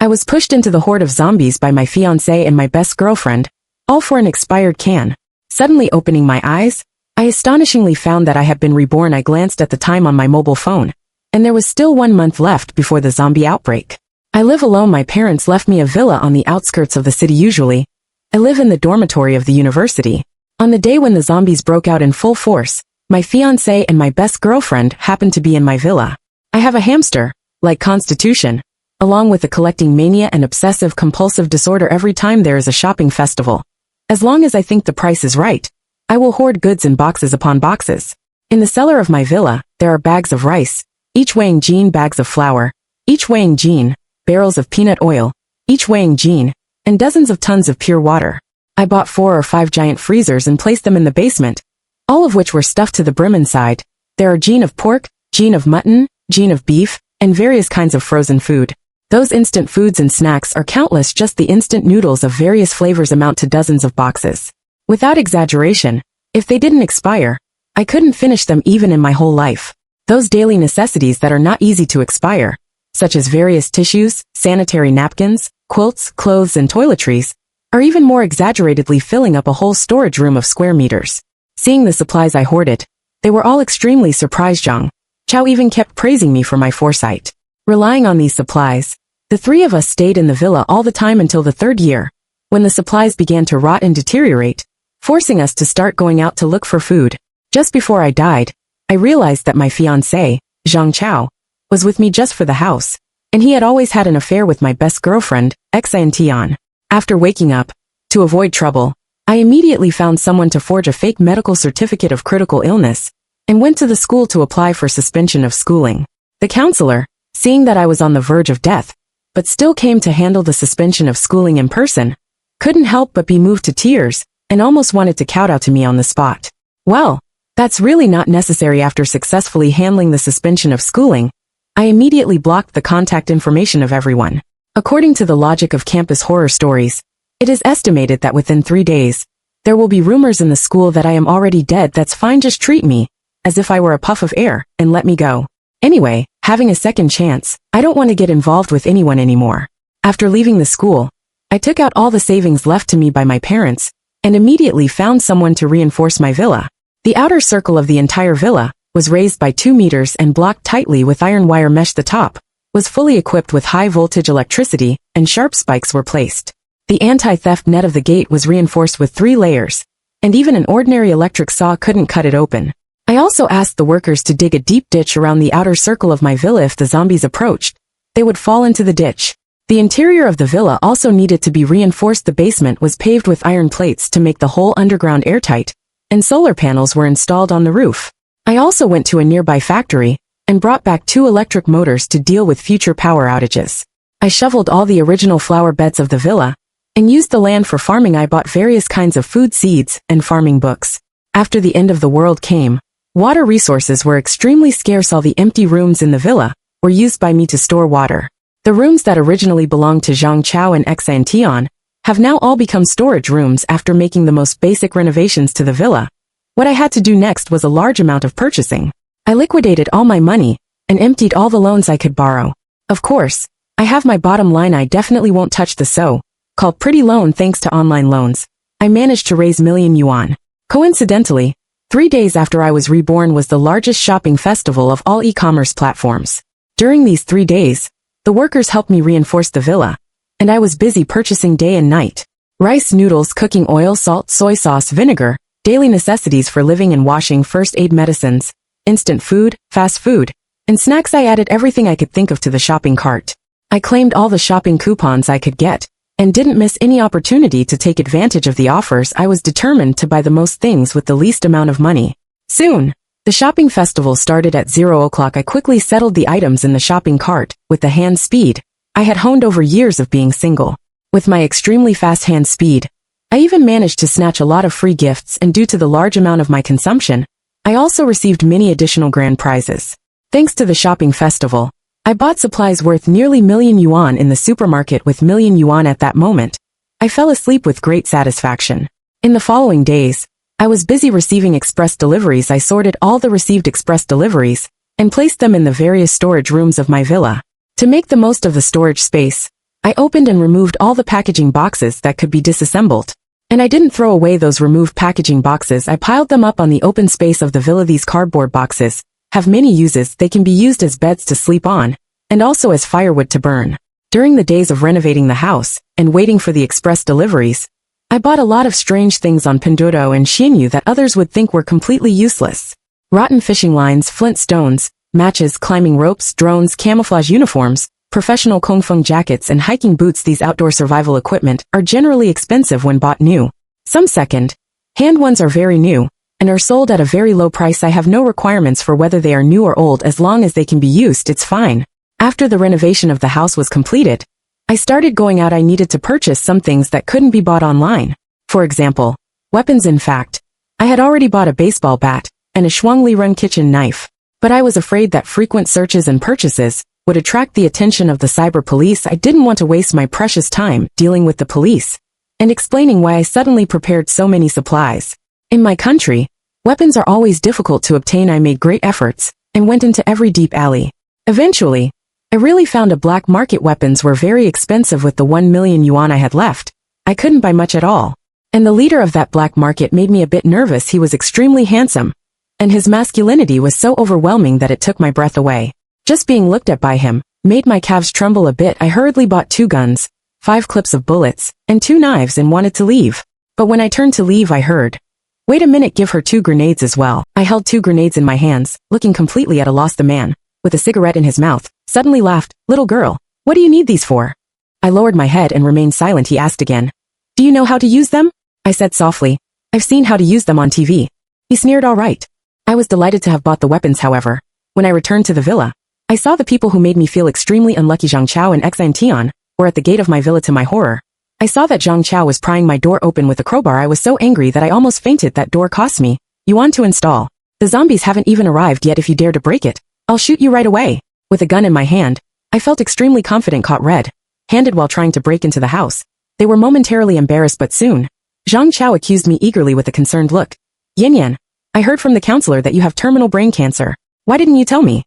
was pushed into the horde of zombies by my fiancé and my best girlfriend, all for an expired can. Suddenly opening my eyes, I astonishingly found that I had been reborn. I glanced at the time on my mobile phone, and there was still 1 month left before the zombie outbreak. I live alone. My parents left me a villa on the outskirts of the city. Usually, I live in the dormitory of the university. On the day when the zombies broke out in full force, my fiancé and my best girlfriend happened to be in my villa. I have a hamster-like constitution, along with a collecting mania and obsessive-compulsive disorder. Every time there is a shopping festival, as long as I think the price is right, I will hoard goods in boxes upon boxes. In the cellar of my villa, there are bags of rice, each weighing gin, bags of flour, each weighing gin, barrels of peanut oil, each weighing gin, and dozens of tons of pure water. I bought 4 or 5 giant freezers and placed them in the basement, all of which were stuffed to the brim inside. There are gin of pork, gin of mutton, gin of beef, and various kinds of frozen food. Those instant foods and snacks are countless. Just the instant noodles of various flavors amount to dozens of boxes. Without exaggeration, if they didn't expire, I couldn't finish them even in my whole life. Those daily necessities that are not easy to expire, such as various tissues, sanitary napkins, quilts, clothes, and toiletries, are even more exaggeratedly filling up a whole storage room of square meters. Seeing the supplies I hoarded, they were all extremely surprised. Zhang Chao even kept praising me for my foresight. Relying on these supplies, the 3 of us stayed in the villa all the time until the 3rd year, when the supplies began to rot and deteriorate, forcing us to start going out to look for food. Just before I died, I realized that my fiancé, Zhang Chao, was with me just for the house, and he had always had an affair with my best girlfriend, Xiantian. After waking up, to avoid trouble, I immediately found someone to forge a fake medical certificate of critical illness, and went to the school to apply for suspension of schooling. The counselor, seeing that I was on the verge of death, but still came to handle the suspension of schooling in person, couldn't help but be moved to tears, and almost wanted to kowtow to me on the spot. Well, that's really not necessary. After successfully handling the suspension of schooling, I immediately blocked the contact information of everyone. According to the logic of campus horror stories, it is estimated that within 3 days, there will be rumors in the school that I am already dead. That's fine, just treat me as if I were a puff of air and let me go. Anyway, having a second chance, I don't want to get involved with anyone anymore. After leaving the school, I took out all the savings left to me by my parents, and immediately found someone to reinforce my villa. The outer circle of the entire villa was raised by 2 meters and blocked tightly with iron wire mesh. The top was fully equipped with high-voltage electricity, and sharp spikes were placed. The anti-theft net of the gate was reinforced with 3 layers, and even an ordinary electric saw couldn't cut it open. I also asked the workers to dig a deep ditch around the outer circle of my villa. If the zombies approached, they would fall into the ditch. The interior of the villa also needed to be reinforced. The basement was paved with iron plates to make the whole underground airtight, and solar panels were installed on the roof. I also went to a nearby factory and brought back 2 electric motors to deal with future power outages. I shoveled all the original flower beds of the villa and used the land for farming. I bought various kinds of food seeds and farming books. After the end of the world came, water resources were extremely scarce. All the empty rooms in the villa were used by me to store water. The rooms that originally belonged to Zhang Chao and Xiantian have now all become storage rooms. After making the most basic renovations to the villa, what I had to do next was a large amount of purchasing. I liquidated all my money and emptied all the loans I could borrow. Of course, I have my bottom line. I definitely won't touch the so-called pretty loan. Thanks to online loans, I managed to raise million yuan. Coincidentally, 3 days after I was reborn was the largest shopping festival of all e-commerce platforms. During these 3 days, the workers helped me reinforce the villa, and I was busy purchasing day and night. Rice, noodles, cooking oil, salt, soy sauce, vinegar, daily necessities for living and washing, first aid medicines, instant food, fast food, and snacks. I added everything I could think of to the shopping cart. I claimed all the shopping coupons I could get, and didn't miss any opportunity to take advantage of the offers. I was determined to buy the most things with the least amount of money. Soon, the shopping festival started at 0 o'clock. I quickly settled the items in the shopping cart with the hand speed I had honed over years of being single. With my extremely fast hand speed, I even managed to snatch a lot of free gifts, and due to the large amount of my consumption, I also received many additional grand prizes. Thanks to the shopping festival, I bought supplies worth nearly million yuan in the supermarket. With million yuan at that moment, I fell asleep with great satisfaction. In the following days, I was busy receiving express deliveries. I sorted all the received express deliveries and placed them in the various storage rooms of my villa. To make the most of the storage space, I opened and removed all the packaging boxes that could be disassembled. And I didn't throw away those removed packaging boxes. I piled them up on the open space of the villa. These cardboard boxes have many uses. They can be used as beds to sleep on, and also as firewood to burn. During the days of renovating the house and waiting for the express deliveries, I bought a lot of strange things on Pinduoduo and Xianyu that others would think were completely useless. Rotten fishing lines, flint stones, matches, climbing ropes, drones, camouflage uniforms, professional kung fu jackets, and hiking boots. These outdoor survival equipment are generally expensive when bought new. Some second-hand ones are very new and are sold at a very low price. I have no requirements for whether they are new or old. As long as they can be used, it's fine. After the renovation of the house was completed, I started going out. I needed to purchase some things that couldn't be bought online. For example, weapons. In fact, I had already bought a baseball bat and a Shuangli Run kitchen knife, but I was afraid that frequent searches and purchases would attract the attention of the cyber police. I didn't want to waste my precious time dealing with the police and explaining why I suddenly prepared so many supplies. In my country, weapons are always difficult to obtain. I made great efforts and went into every deep alley. Eventually, I really found a black market. Weapons were very expensive. With the 1 million yuan I had left, I couldn't buy much at all. And the leader of that black market made me a bit nervous. He was extremely handsome, and his masculinity was so overwhelming that it took my breath away. Just being looked at by him made my calves tremble a bit. I hurriedly bought 2 guns, 5 clips of bullets, and 2 knives and wanted to leave. But when I turned to leave, I heard, "Wait a minute, give her 2 grenades as well." I held 2 grenades in my hands, looking completely at a loss. The man, with a cigarette in his mouth, suddenly laughed. "Little girl, what do you need these for?" I lowered my head and remained silent. He asked again, "Do you know how to use them?" I said softly, "I've seen how to use them on TV." He sneered. "All right." I was delighted to have bought the weapons. However, when I returned to the villa, I saw the people who made me feel extremely unlucky. Zhang Chao and Xan Tian were at the gate of my villa. To my horror, I saw that Zhang Chao was prying my door open with a crowbar. I was so angry that I almost fainted. "That door cost me yuan to install. The zombies haven't even arrived yet. If you dare to break it, I'll shoot you right away." With a gun in my hand, I felt extremely confident. Caught red-handed while trying to break into the house, they were momentarily embarrassed. But soon, Zhang Chao accused me eagerly with a concerned look. "Yin Yan, I heard from the counselor that you have terminal brain cancer. Why didn't you tell me?"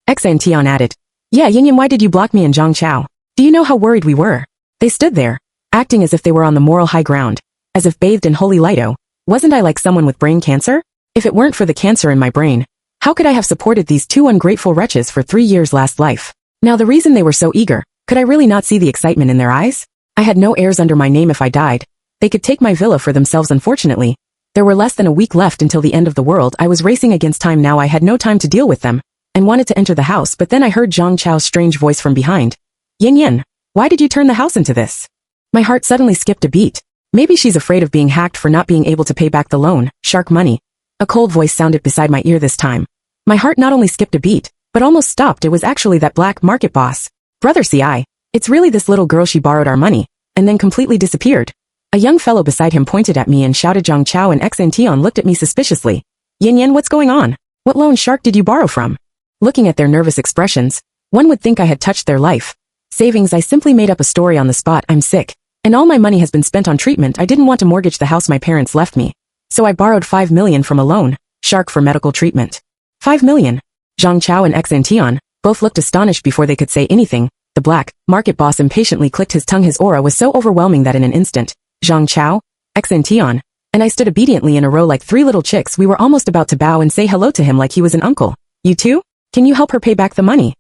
Xan Tian added, "Yeah, Yin Yan, why did you block me and Zhang Chao? Do you know how worried we were?" They stood there, acting as if they were on the moral high ground, as if bathed in holy light. Oh, wasn't I like someone with brain cancer? If it weren't for the cancer in my brain, how could I have supported these 2 ungrateful wretches for 3 years last life? Now the reason they were so eager, could I really not see the excitement in their eyes? I had no heirs under my name. If I died, they could take my villa for themselves. Unfortunately, there were less than a week left until the end of the world. I was racing against time now. I had no time to deal with them, and wanted to enter the house. But then I heard Zhang Chao's strange voice from behind. "Yin Yin, why did you turn the house into this?" My heart suddenly skipped a beat. Maybe she's afraid of being hacked for not being able to pay back the loan, shark money. A cold voice sounded beside my ear this time. My heart not only skipped a beat, but almost stopped. It was actually that black market boss. "Brother CI, it's really this little girl. She borrowed our money, and then completely disappeared." A young fellow beside him pointed at me and shouted. Zhang Chao and Xan Tian looked at me suspiciously. "Yin Yin, what's going on? What loan shark did you borrow from?" Looking at their nervous expressions, one would think I had touched their life savings. I simply made up a story on the spot. "I'm sick, and all my money has been spent on treatment. I didn't want to mortgage the house my parents left me, so I borrowed 5 million from a loan shark for medical treatment." 5 million? Zhang Chao and Xan Tian both looked astonished before they could say anything. The black market boss impatiently clicked his tongue. His aura was so overwhelming that in an instant, Zhang Chao, Xan Tian, and I stood obediently in a row like 3 little chicks. We were almost about to bow and say hello to him like he was an uncle. "You too? Can you help her pay back the money?"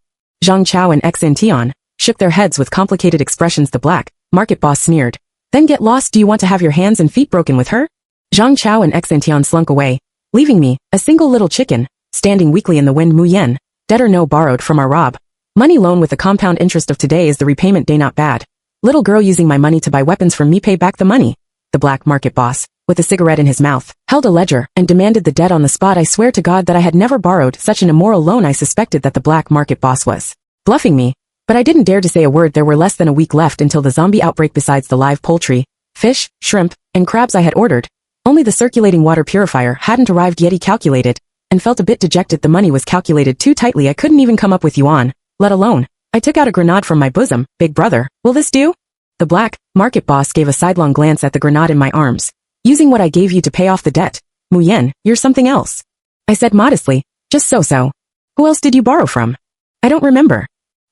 Zhang Chao and Xan Tian shook their heads with complicated expressions. The black market boss sneered. "Then get lost. Do you want to have your hands and feet broken with her?" Zhang Chao and Xan Tian slunk away, leaving me, a single little chicken, standing weakly in the wind. "Mu Yen, dead or no, borrowed from our Rob money loan with the compound interest of today is the repayment day. Not bad. Little girl using my money to buy weapons from me. Pay back the money." The black market boss, with a cigarette in his mouth, held a ledger and demanded the debt on the spot. I swear to God that I had never borrowed such an immoral loan. I suspected that the black market boss was bluffing me, but I didn't dare to say a word. There were less than a week left until the zombie outbreak. Besides the live poultry, fish, shrimp, and crabs I had ordered, only the circulating water purifier hadn't arrived yet. He calculated and felt a bit dejected. The money was calculated too tightly. I couldn't even come up with yuan, let alone. I took out a grenade from my bosom. "Big brother, will this do?" The black market boss gave a sidelong glance at the grenade in my arms. "Using what I gave you to pay off the debt. Mu Yen, you're something else." I said modestly, "Just so-so." "Who else did you borrow from?" "I don't remember."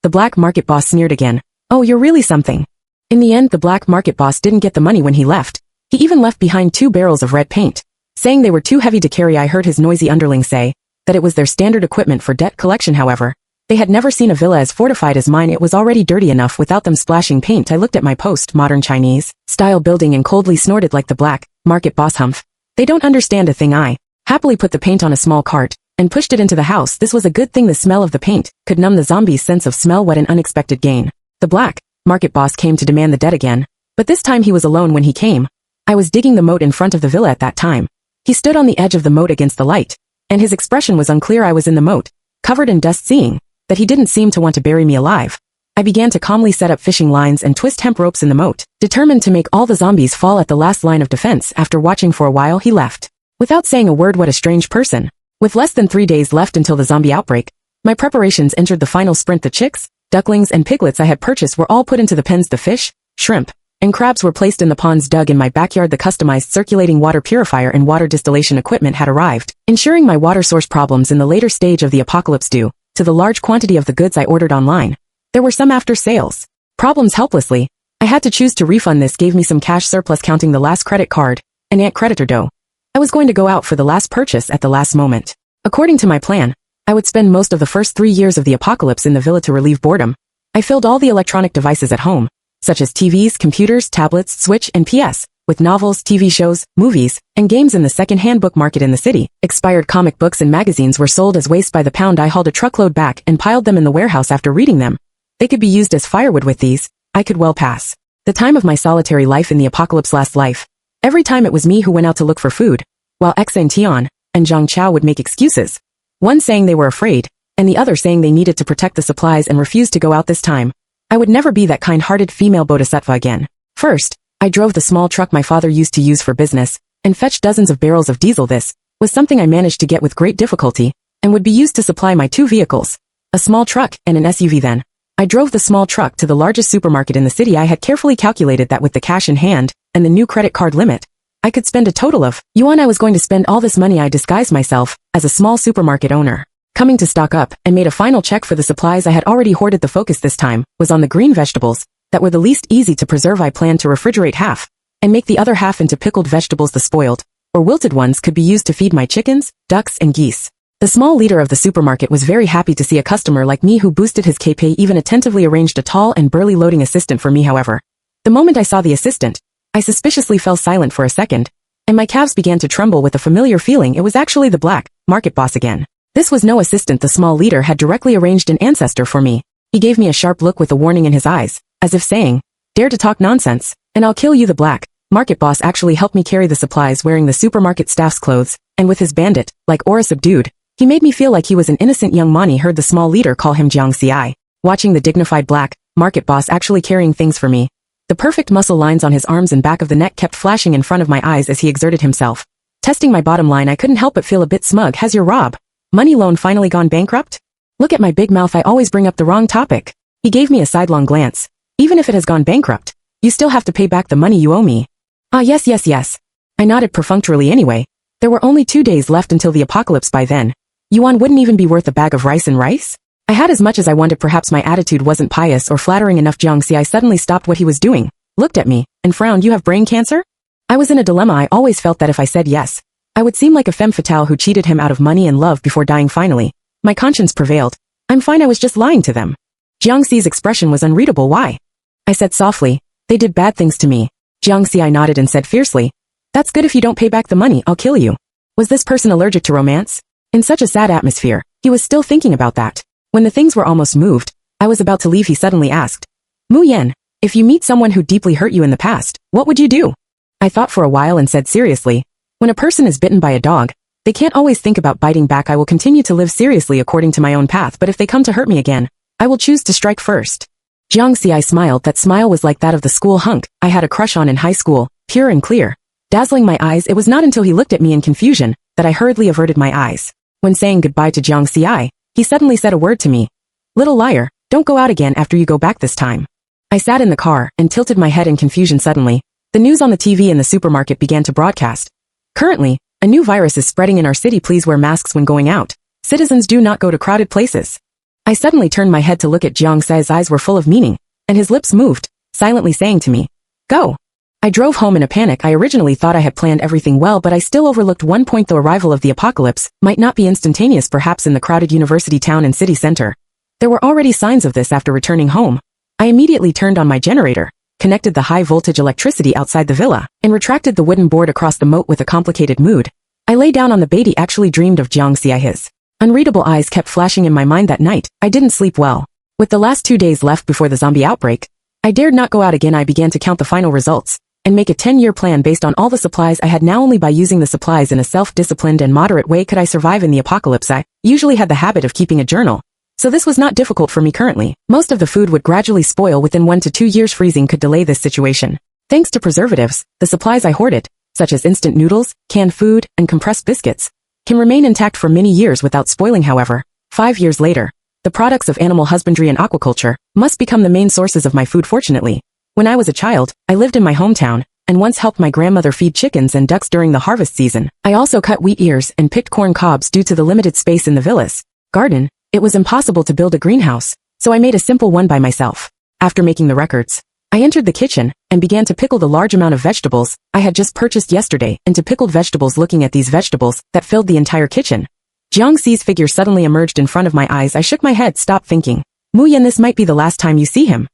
The black market boss sneered again. "Oh, you're really something. In the end, the black market boss didn't get the money when he left. He even left behind 2 barrels of red paint. Saying they were too heavy to carry, I heard his noisy underling say that it was their standard equipment for debt collection. However, they had never seen a villa as fortified as mine. It was already dirty enough without them splashing paint. I looked at my post-modern Chinese style building and coldly snorted like the black market boss humph. They don't understand a thing. I happily put the paint on a small cart and pushed it into the house. This was a good thing. The smell of the paint could numb the zombies' sense of smell. What an unexpected gain. The black market boss came to demand the debt again, but this time he was alone when he came. I was digging the moat in front of the villa at that time. He stood on the edge of the moat against the light, and his expression was unclear. I was in the moat, covered in dust. Seeing that he didn't seem to want to bury me alive, I began to calmly set up fishing lines and twist hemp ropes in the moat, determined to make all the zombies fall at the last line of defense. After watching for a while, he left, without saying a word. What a strange person. With less than 3 days left until the zombie outbreak, my preparations entered the final sprint. The chicks, ducklings, and piglets I had purchased were all put into the pens. The fish, shrimp, and crabs were placed in the ponds dug in my backyard. The customized circulating water purifier and water distillation equipment had arrived, ensuring my water source problems in the later stage of the apocalypse due to the large quantity of the goods I ordered online. There were some after sales problems. Helplessly, I had to choose to refund. This gave me some cash surplus. Counting the last credit card and ant creditor dough, I was going to go out for the last purchase at the last moment. According to my plan, I would spend most of the first 3 years of the apocalypse in the villa to relieve boredom. I filled all the electronic devices at home, such as TVs, computers, tablets, Switch, and PS, with novels, TV shows, movies, and games. In the second-hand book market in the city, expired comic books and magazines were sold as waste by the pound. I hauled a truckload back and piled them in the warehouse. After reading them, they could be used as firewood. With these, I could well pass the time of my solitary life in the apocalypse. Last life, every time it was me who went out to look for food, while X and Tian and Zhang Chao would make excuses, one saying they were afraid, and the other saying they needed to protect the supplies and refused to go out. This time, I would never be that kind-hearted female bodhisattva again. First, I drove the small truck my father used to use for business, and fetched dozens of barrels of diesel. This was something I managed to get with great difficulty, and would be used to supply my 2 vehicles, a small truck and an SUV. Then, I drove the small truck to the largest supermarket in the city. I had carefully calculated that with the cash in hand, and the new credit card limit, I could spend a total of yuan. I was going to spend all this money. I disguised myself as a small supermarket owner, coming to stock up, and made a final check for the supplies I had already hoarded. The focus this time was on the green vegetables that were the least easy to preserve. I planned to refrigerate half and make the other half into pickled vegetables. The spoiled or wilted ones could be used to feed my chickens, ducks, and geese. The small leader of the supermarket was very happy to see a customer like me who boosted his KPI. Even attentively arranged a tall and burly loading assistant for me. However, the moment I saw the assistant, I suspiciously fell silent for a second, and my calves began to tremble with a familiar feeling. It was actually the black market boss again. This was no assistant. The small leader had directly arranged an ancestor for me. He gave me a sharp look with a warning in his eyes, as if saying, "Dare to talk nonsense, and I'll kill you." The black market boss actually helped me carry the supplies wearing the supermarket staff's clothes, and with his bandit-like aura subdued, he made me feel like he was an innocent young Mani. Heard the small leader call him Jiang Ci. Watching the dignified black market boss actually carrying things for me, the perfect muscle lines on his arms and back of the neck kept flashing in front of my eyes as he exerted himself, testing my bottom line. I couldn't help but feel a bit smug. Has your Rob money loan finally gone bankrupt? Look at my big mouth. I always bring up the wrong topic. He gave me a sidelong glance. Even if it has gone bankrupt, you still have to pay back the money you owe me. Ah, yes. I nodded perfunctorily. Anyway, there were only 2 days left until the apocalypse. By then, yuan wouldn't even be worth a bag of rice. And rice? I had as much as I wanted. Perhaps my attitude wasn't pious or flattering enough. Jiang Ci suddenly stopped what he was doing, looked at me, and frowned. You have brain cancer? I was in a dilemma. I always felt that if I said yes, I would seem like a femme fatale who cheated him out of money and love before dying. Finally, my conscience prevailed. I'm fine. I was just lying to them. Jiang Ci's expression was unreadable. Why? I said softly. They did bad things to me. Jiang Ci nodded and said fiercely, "That's good. If you don't pay back the money, I'll kill you." Was this person allergic to romance? In such a sad atmosphere, he was still thinking about that. When the things were almost moved, I was about to leave. He suddenly asked, "Mu Yan, if you meet someone who deeply hurt you in the past, what would you do?" I thought for a while and said seriously, "When a person is bitten by a dog, they can't always think about biting back. I will continue to live seriously according to my own path, but if they come to hurt me again, I will choose to strike first." Jiang Ci smiled. That smile was like that of the school hunk I had a crush on in high school, pure and clear, dazzling my eyes. It was not until he looked at me in confusion that I hurriedly averted my eyes. When saying goodbye to Jiang Ci, he suddenly said a word to me. "Little liar, don't go out again after you go back this time." I sat in the car and tilted my head in confusion. Suddenly, the news on the TV in the supermarket began to broadcast. "Currently, a new virus is spreading in our city. Please wear masks when going out. Citizens do not go to crowded places." I suddenly turned my head to look at Jiang Ci's. Eyes were full of meaning, and his lips moved, silently saying to me, "Go." I drove home in a panic. I originally thought I had planned everything well, but I still overlooked one point: the arrival of the apocalypse might not be instantaneous, perhaps in the crowded university town and city center. There were already signs of this after returning home. I immediately turned on my generator, connected the high-voltage electricity outside the villa, and retracted the wooden board across the moat with a complicated mood. I lay down on the bed. I actually dreamed of Jiangxi. His unreadable eyes kept flashing in my mind that night. I didn't sleep well. With the last 2 days left before the zombie outbreak, I dared not go out again. I began to count the final results and make a 10-year plan based on all the supplies I had now. Only by using the supplies in a self-disciplined and moderate way could I survive in the apocalypse. I usually had the habit of keeping a journal, so this was not difficult for me currently. Most of the food would gradually spoil within 1 to 2 years. Freezing could delay this situation. Thanks to preservatives, the supplies I hoarded, such as instant noodles, canned food, and compressed biscuits, can remain intact for many years without spoiling. However, 5 years later, the products of animal husbandry and aquaculture must become the main sources of my food. Fortunately, when I was a child, I lived in my hometown and once helped my grandmother feed chickens and ducks during the harvest season. I also cut wheat ears and picked corn cobs. Due to the limited space in the villa's garden, it was impossible to build a greenhouse, so I made a simple one by myself. After making the records, I entered the kitchen and began to pickle the large amount of vegetables I had just purchased yesterday into pickled vegetables. Looking at these vegetables that filled the entire kitchen, Jiangxi's figure suddenly emerged in front of my eyes. I shook my head. Stop thinking. Mu Yan, this might be the last time you see him.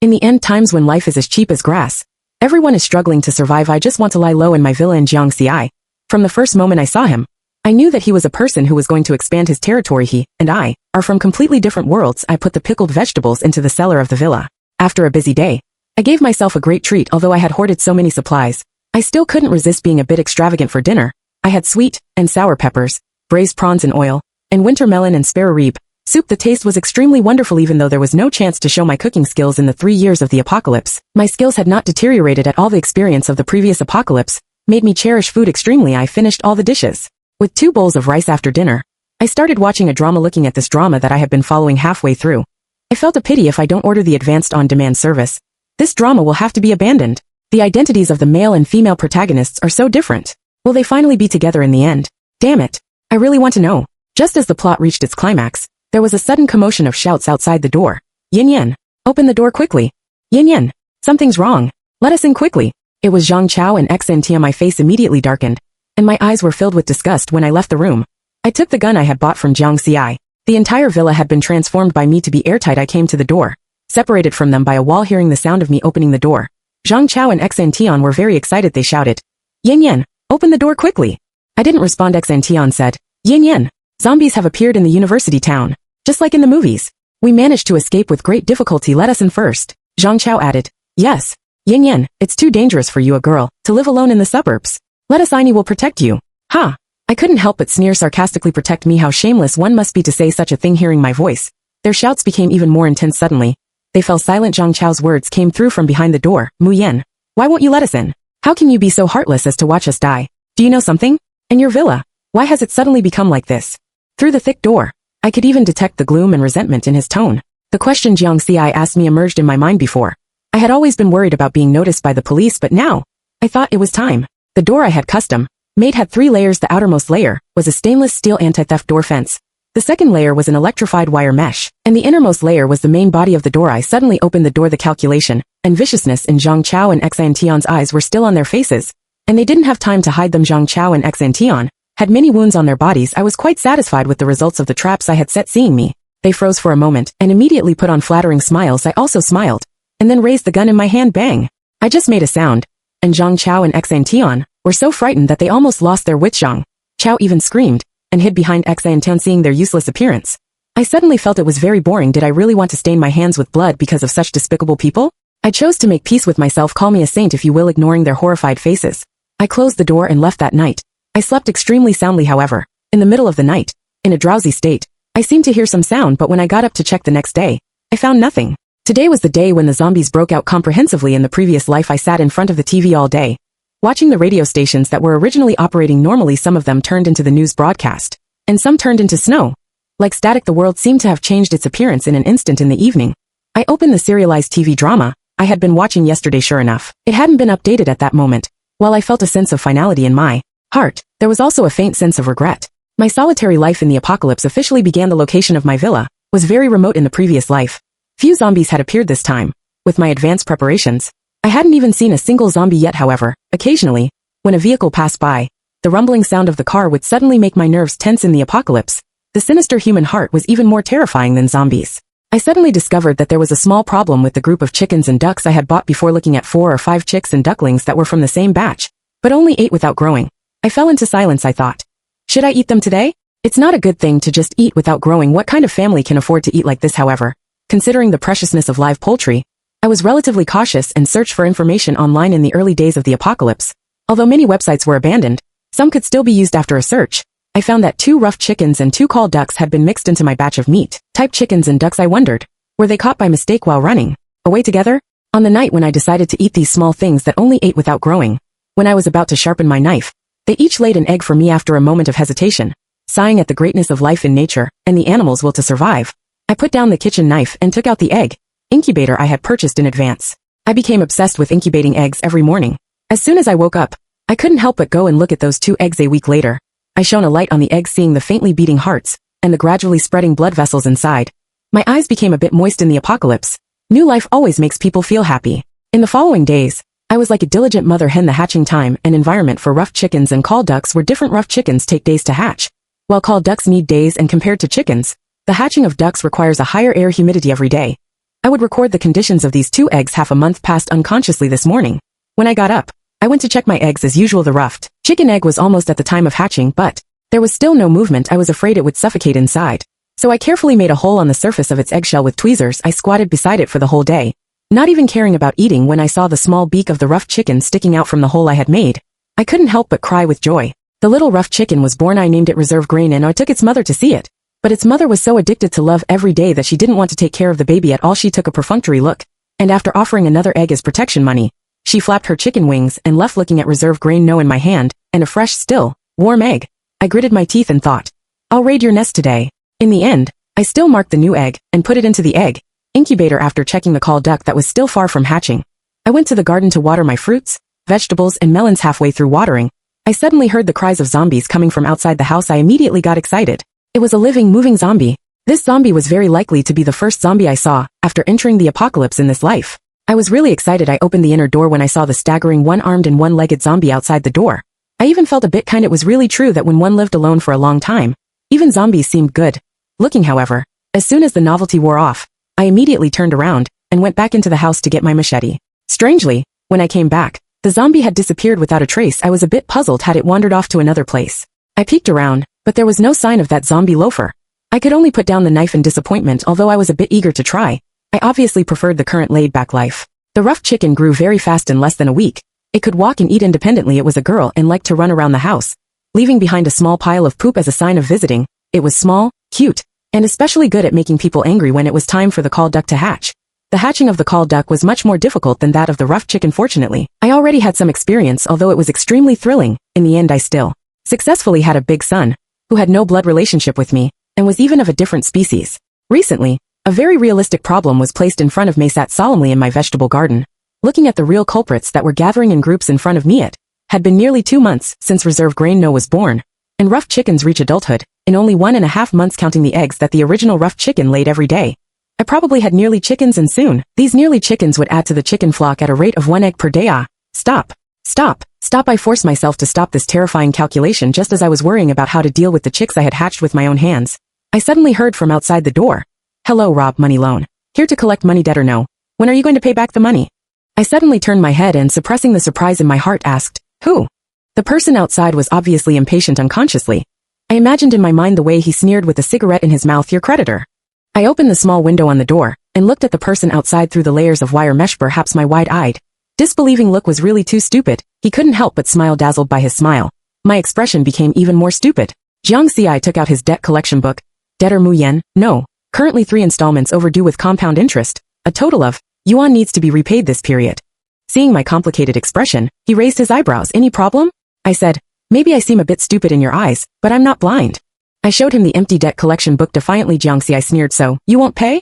In the end times, when life is as cheap as grass, everyone is struggling to survive. I just want to lie low in my villa in Jiangxi. From the first moment I saw him, I knew that he was a person who was going to expand his territory. He and I are from completely different worlds. I put the pickled vegetables into the cellar of the villa. After a busy day, I gave myself a great treat. Although I had hoarded so many supplies, I still couldn't resist being a bit extravagant for dinner. I had sweet and sour peppers, braised prawns in oil, and winter melon and spare rib soup. The taste was extremely wonderful. Even though there was no chance to show my cooking skills in the 3 years of the apocalypse, my skills had not deteriorated at all. The experience of the previous apocalypse made me cherish food extremely. I finished all the dishes with 2 bowls of rice. After dinner, I started watching a drama. Looking at this drama that I have been following halfway through, I felt a pity. If I don't order the advanced on-demand service, this drama will have to be abandoned. The identities of the male and female protagonists are so different. Will they finally be together in the end? Damn it. I really want to know. Just as the plot reached its climax, there was a sudden commotion of shouts outside the door. Yin Yan, open the door quickly. Yin Yan, something's wrong. Let us in quickly. It was Zhang Chao and XNT. My face immediately darkened, and my eyes were filled with disgust when I left the room. I took the gun I had bought from Jiangxi. The entire villa had been transformed by me to be airtight. I came to the door, separated from them by a wall. Hearing the sound of me opening the door, Zhang Chao and XNT were very excited. They shouted, Yin Yan, open the door quickly. I didn't respond. XNT said, Yin Yan, zombies have appeared in the university town, just like in the movies. We managed to escape with great difficulty. Let us in first. Zhang Chao added, yes. Yin Yan, it's too dangerous for you, a girl, to live alone in the suburbs. Let us, Aini will protect you. Ha! I couldn't help but sneer sarcastically. Protect me? How shameless one must be to say such a thing. Hearing my voice, their shouts became even more intense. Suddenly, they fell silent. Zhang Chao's words came through from behind the door. Mu Yan, why won't you let us in? How can you be so heartless as to watch us die? Do you know something? And your villa, why has it suddenly become like this? Through the thick door, I could even detect the gloom and resentment in his tone. The question Jiangxi asked me emerged in my mind before. I had always been worried about being noticed by the police, but now, I thought it was time. The door I had custom made had 3 layers. The outermost layer was a stainless steel anti-theft door fence. The second layer was an electrified wire mesh, and the innermost layer was the main body of the door. I suddenly opened the door. The calculation and viciousness in Zhang Chao and Xiantian's eyes were still on their faces, and they didn't have time to hide them. Zhang Chao and Xiantian had many wounds on their bodies. I was quite satisfied with the results of the traps I had set. Seeing me, they froze for a moment and immediately put on flattering smiles. I also smiled, and then raised the gun in my hand. Bang! I just made a sound, and Zhang Chao and Xiantian were so frightened that they almost lost their wits. Zhang Chao even screamed and hid behind Xiantian. Seeing their useless appearance, I suddenly felt it was very boring. Did I really want to stain my hands with blood because of such despicable people? I chose to make peace with myself. Call me a saint if you will. Ignoring their horrified faces, I closed the door and left. That night, I slept extremely soundly. However, in the middle of the night, in a drowsy state, I seemed to hear some sound, but when I got up to check the next day, I found nothing. Today was the day when the zombies broke out comprehensively. In the previous life, I sat in front of the TV all day, watching the radio stations that were originally operating normally. Some of them turned into the news broadcast, and some turned into snow. Like static, the world seemed to have changed its appearance in an instant. In the evening, I opened the serialized TV drama I had been watching yesterday. Sure enough, it hadn't been updated at that moment. While I felt a sense of finality in my heart, there was also a faint sense of regret. My solitary life in the apocalypse officially began. The location of my villa was very remote. In the previous life, few zombies had appeared this time. with my advanced preparations. I hadn't even seen a single zombie yet, however. Occasionally, when a vehicle passed by, the rumbling sound of the car would suddenly make my nerves tense. In the apocalypse, the sinister human heart was even more terrifying than zombies. I suddenly discovered that there was a small problem with the group of chickens and ducks I had bought before. Looking at 4 or 5 chicks and ducklings that were from the same batch, but only ate without growing. I fell into silence. I thought, should I eat them today? It's not a good thing to just eat without growing. What kind of family can afford to eat like this? However, considering the preciousness of live poultry, I was relatively cautious and searched for information online. In the early days of the apocalypse, although many websites were abandoned, some could still be used. After a search, I found that 2 rough chickens and 2 call ducks had been mixed into my batch of meat. Type chickens and ducks. I wondered, were they caught by mistake while running away together? On the night when I decided to eat these small things that only ate without growing, when I was about to sharpen my knife, they each laid an egg for me. After a moment of hesitation, sighing at the greatness of life in nature and the animal's will to survive, I put down the kitchen knife and took out the egg incubator I had purchased in advance. I became obsessed with incubating eggs every morning. As soon as I woke up, I couldn't help but go and look at those 2 eggs. A week later, I shone a light on the eggs, seeing the faintly beating hearts and the gradually spreading blood vessels inside. My eyes became a bit moist. In the apocalypse, new life always makes people feel happy. In the following days, I was like a diligent mother hen. The hatching time and environment for rough chickens and call ducks were different. Rough chickens take days to hatch, while call ducks need days, and compared to chickens, the hatching of ducks requires a higher air humidity every day. I would record the conditions of these 2 eggs. Half a month passed unconsciously. This morning, when I got up, I went to check my eggs as usual. The roughed chicken egg was almost at the time of hatching, but there was still no movement. I was afraid it would suffocate inside, so I carefully made a hole on the surface of its eggshell with tweezers. I squatted beside it for the whole day, not even caring about eating. When I saw the small beak of the rough chicken sticking out from the hole I had made, I couldn't help but cry with joy. The little rough chicken was born. I named it Reserve Grain, and I took its mother to see it. But its mother was so addicted to love every day that she didn't want to take care of the baby at all. She took a perfunctory look, and after offering another egg as protection money, she flapped her chicken wings and left. Looking at Reserve Grain, no in my hand, and a fresh, still, warm egg, I gritted my teeth and thought, I'll raid your nest today. In the end, I still marked the new egg and put it into the egg incubator. After checking the call duck that was still far from hatching, I went to the garden to water my fruits, vegetables, and melons. Halfway through watering, I suddenly heard the cries of zombies coming from outside the house. I immediately got excited. It was a living, moving zombie. This zombie was very likely to be the first zombie I saw after entering the apocalypse in this life. I was really excited. I opened the inner door when I saw the staggering one-armed and one-legged zombie outside the door. I even felt a bit kind. It was really true that when one lived alone for a long time, even zombies seemed good looking. However, as soon as the novelty wore off, I immediately turned around and went back into the house to get my machete. Strangely, when I came back, the zombie had disappeared without a trace. I was a bit puzzled. Had it wandered off to another place? I peeked around, but there was no sign of that zombie loafer. I could only put down the knife in disappointment. Although I was a bit eager to try, I obviously preferred the current laid-back life. The rough chicken grew very fast. In less than a week, it could walk and eat independently. It was a girl and liked to run around the house, leaving behind a small pile of poop as a sign of visiting. It was small, cute, and especially good at making people angry. When it was time for the call duck to hatch, the hatching of the call duck was much more difficult than that of the rough chicken. Fortunately, I already had some experience. Although it was extremely thrilling, in the end I still successfully had a big son, who had no blood relationship with me, and was even of a different species. Recently, a very realistic problem was placed in front of me. Sat solemnly in my vegetable garden, looking at the real culprits that were gathering in groups in front of me. It had been nearly 2 months since Reserve Grain No was born, and rough chickens reach adulthood in only 1.5 months, counting the eggs that the original rough chicken laid every day. I probably had nearly chickens, and soon, these nearly chickens would add to the chicken flock at a rate of 1 egg per day. Stop. Stop. Stop. I forced myself to stop this terrifying calculation just as I was worrying about how to deal with the chicks I had hatched with my own hands. I suddenly heard from outside the door, "Hello, Rob, money loan. Here to collect money, debt or no. When are you going to pay back the money?" I suddenly turned my head and, suppressing the surprise in my heart, asked, "Who?" The person outside was obviously impatient. Unconsciously, I imagined in my mind the way he sneered with a cigarette in his mouth, "Your creditor." I opened the small window on the door and looked at the person outside through the layers of wire mesh. Perhaps my wide-eyed, disbelieving look was really too stupid. He couldn't help but smile. Dazzled by his smile, my expression became even more stupid. Jiang Xi took out his debt collection book. Debtor Mu Yen, no. Currently 3 installments overdue with compound interest. A total of yuan needs to be repaid this period. Seeing my complicated expression, he raised his eyebrows. "Any problem?" I said, "Maybe I seem a bit stupid in your eyes, but I'm not blind." I showed him the empty debt collection book defiantly. "Jiang Xi," I sneered, "so, you won't pay?"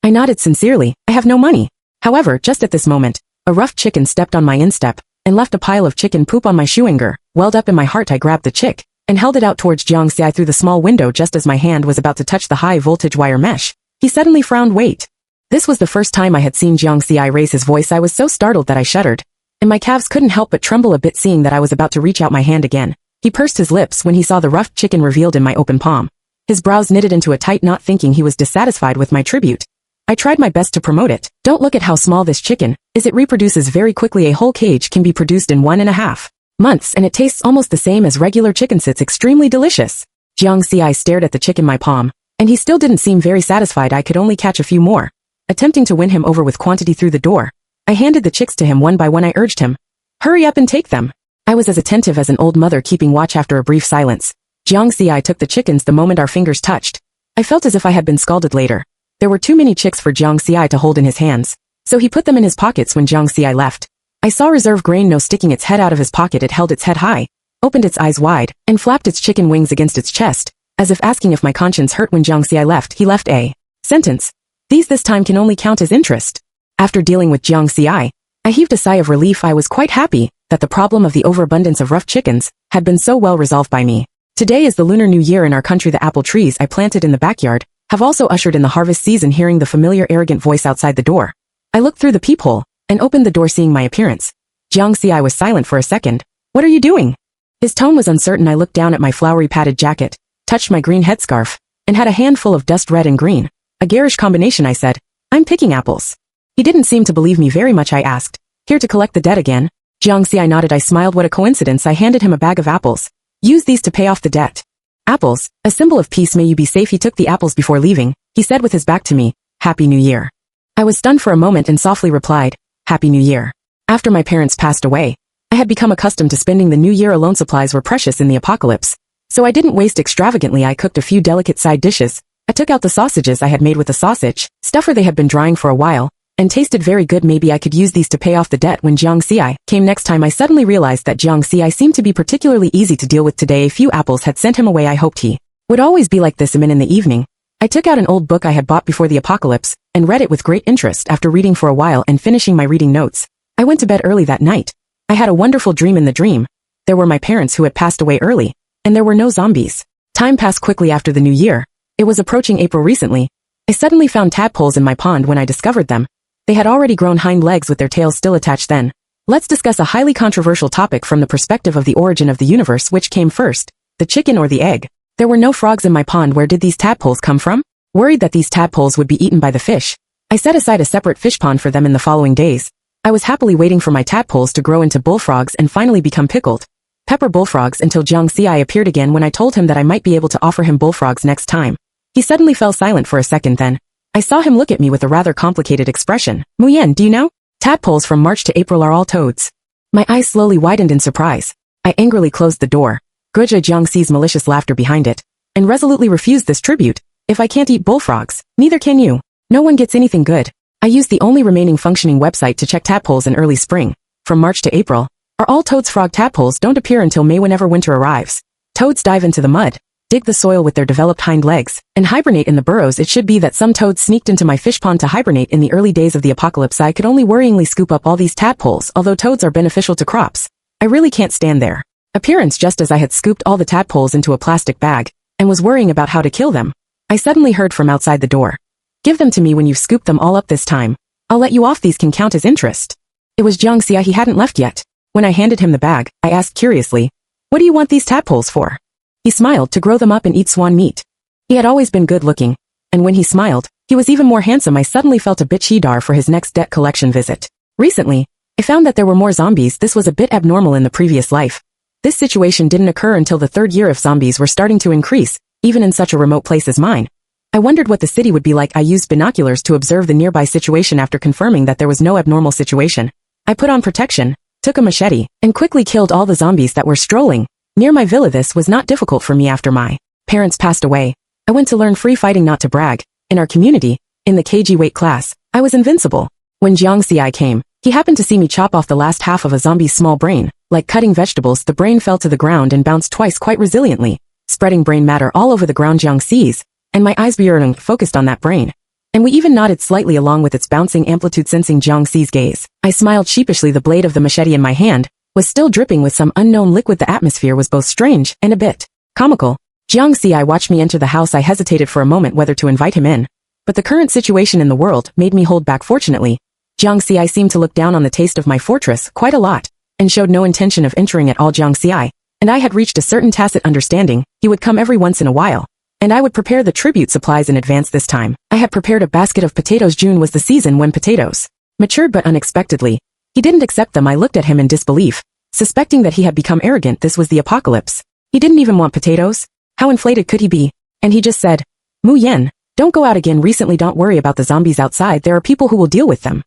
I nodded sincerely. "I have no money." However, just at this moment, a rough chicken stepped on my instep and left a pile of chicken poop on my shoe. Anger welled up in my heart. I grabbed the chick and held it out towards Jiang Xi through the small window. Just as my hand was about to touch the high-voltage wire mesh, he suddenly frowned. "Wait. This was the first time I had seen Jiang Xi raise his voice. I was so startled that I shuddered, and my calves couldn't help but tremble a bit seeing that I was about to reach out my hand again. He pursed his lips when he saw the rough chicken revealed in my open palm. His brows knitted into a tight knot, thinking he was dissatisfied with my tribute. I tried my best to promote it. Don't look at how small this chicken is. It reproduces very quickly. A whole cage can be produced in 1.5 months, and it tastes almost the same as regular chicken. It's extremely delicious. Jiang Xi stared at the chicken in my palm, and he still didn't seem very satisfied. I could only catch a few more. Attempting to win him over with quantity through the door, I handed the chicks to him one by one. I urged him, "Hurry up and take them." I was as attentive as an old mother keeping watch. After a brief silence, Jiang Xi took the chickens the moment our fingers touched. I felt as if I had been scalded later. There were too many chicks for Jiang Xi to hold in his hands, so he put them in his pockets when Jiang Xi left. I saw Reserve Grain No sticking its head out of his pocket. It held its head high, opened its eyes wide, and flapped its chicken wings against its chest, as if asking if my conscience hurt. When Jiang Xi left, he left a sentence. "These this time can only count as interest." After dealing with Jiang Xi, I heaved a sigh of relief. I was quite happy that the problem of the overabundance of rough chickens had been so well resolved by me. Today is the Lunar New Year in our country. The apple trees I planted in the backyard have also ushered in the harvest season. Hearing the familiar arrogant voice outside the door, I looked through the peephole and opened the door. Seeing my appearance, Jiang Xi was silent for a second. "What are you doing?" His tone was uncertain. I looked down at my flowery padded jacket, touched my green headscarf, and had a handful of dust red and green. A garish combination. I said, "I'm picking apples." He didn't seem to believe me very much. I asked, "Here to collect the debt again?" Jiang Xi nodded. I smiled. What a coincidence. I handed him a bag of apples. "Use these to pay off the debt." "Apples, a symbol of peace. May you be safe." He took the apples before leaving. He said with his back to me, "Happy New Year." I was stunned for a moment and softly replied, "Happy New Year." After my parents passed away, I had become accustomed to spending the New Year alone. Supplies were precious in the apocalypse, so I didn't waste extravagantly. I cooked a few delicate side dishes. I took out the sausages I had made with the sausage stuffer. They had been drying for a while and tasted very good. Maybe I could use these to pay off the debt. When Jiang Xi came next time, I suddenly realized that Jiang Xi seemed to be particularly easy to deal with today. A few apples had sent him away. I hoped he would always be like this. In the evening, I took out an old book I had bought before the apocalypse and read it with great interest. After reading for a while and finishing my reading notes, I went to bed early that night. I had a wonderful dream. In the dream, there were my parents who had passed away early, and there were no zombies. Time passed quickly after the New Year. It was approaching April. Recently, I suddenly found tadpoles in my pond. When I discovered them, they had already grown hind legs with their tails still attached. Then, let's discuss a highly controversial topic from the perspective of the origin of the universe. Which came first, the chicken or the egg? There were no frogs in my pond. Where did these tadpoles come from? Worried that these tadpoles would be eaten by the fish, I set aside a separate fish pond for them. In the following days, I was happily waiting for my tadpoles to grow into bullfrogs and finally become pickled pepper bullfrogs until Jiang Xi appeared again. When I told him that I might be able to offer him bullfrogs next time, he suddenly fell silent for a second. Then, I saw him look at me with a rather complicated expression. "Muyen, do you know? Tadpoles from March to April are all toads." My eyes slowly widened in surprise. I angrily closed the door, grudged Jiang Xi's malicious laughter behind it, and resolutely refused this tribute. "If I can't eat bullfrogs, neither can you. No one gets anything good." I used the only remaining functioning website to check tadpoles in early spring. From March to April, are all toads. Frog tadpoles don't appear until May. Whenever winter arrives, toads dive into the mud, dig the soil with their developed hind legs, and hibernate in the burrows. It should be that some toads sneaked into my fish pond to hibernate in the early days of the apocalypse. I could only worryingly scoop up all these tadpoles. Although toads are beneficial to crops, I really can't stand their appearance. Just as I had scooped all the tadpoles into a plastic bag and was worrying about how to kill them, I suddenly heard from outside the door, "Give them to me when you've scooped them all up this time. I'll let you off. These can count as interest." It was Jiang Xi. He hadn't left yet. When I handed him the bag, I asked curiously, "What do you want these tadpoles for?" He smiled. "To grow them up and eat swan meat." He had always been good looking, and when he smiled, he was even more handsome. I suddenly felt a bit cheddar for his next debt collection visit. Recently, I found that there were more zombies. This was a bit abnormal in the previous life. This situation didn't occur until the 3rd year. If zombies were starting to increase, even in such a remote place as mine, I wondered what the city would be like. I used binoculars to observe the nearby situation. After confirming that there was no abnormal situation, I put on protection, took a machete, and quickly killed all the zombies that were strolling near my villa. This was not difficult for me. After my parents passed away, I went to learn free fighting. Not to brag, in our community, in the kg weight class, I was invincible. When Jiang Xi came, he happened to see me chop off the last half of a zombie's small brain. Like cutting vegetables, the brain fell to the ground and bounced twice quite resiliently, spreading brain matter all over the ground. Jiang Xi's and my eyes focused on that brain, and we even nodded slightly along with its bouncing amplitude. Sensing Jiang Xi's gaze, I smiled sheepishly. The blade of the machete in my hand was still dripping with some unknown liquid. The atmosphere was both strange and a bit comical. Jiang Xi watched me enter the house. I hesitated for a moment whether to invite him in, But the current situation in the world made me hold back. Fortunately, Jiang Xi seemed to look down on the taste of my fortress quite a lot, and showed no intention of entering at all. Jiang Xi and I had reached a certain tacit understanding. He would come every once in a while, and I would prepare the tribute supplies in advance. This time, I had prepared a basket of potatoes. June was the season when potatoes matured, but unexpectedly, he didn't accept them. I looked at him in disbelief, suspecting that he had become arrogant. This was the apocalypse. He didn't even want potatoes? How inflated could he be? And he just said, Mu Yen, don't go out again recently. Don't worry about the zombies outside. There are people who will deal with them.